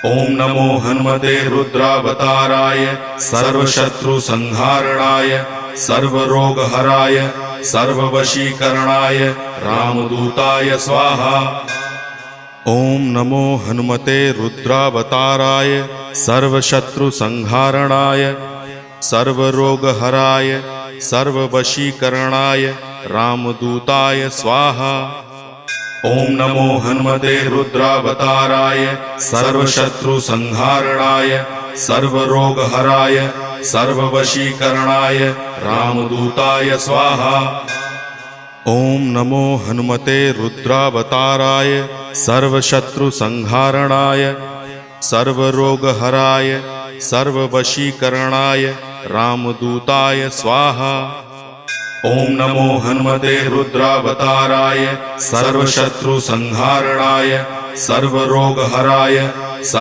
ओम नमो हनुमते रुद्रावताराय सर्वशत्रुसंहारणाय सर्वरोगहराय सर्ववशीकरणाय रामदूताय स्वाहा। ओम नमो हनुमते रुद्रावताराय सर्वशत्रुसंहारणाय सर्वरोगहराय सर्ववशीकरणाय रामदूताय स्वाहा। ओम नमो हनुमते रुद्रावताराय सर्वशत्रुसंहारणाय सर्वरोगहराय सर्ववशीकरणाय रामदूताय स्वाहा। ओम नमो हनुमते रुद्रावताराय सर्वशत्रुसंहारणाय सर्वरोगहराय सर्ववशीकरणाय रामदूताय स्वाहा। ओम नमो हनुमते रुद्रावताराय सर्वशत्रुसंहारणाय सर्वरोगहराय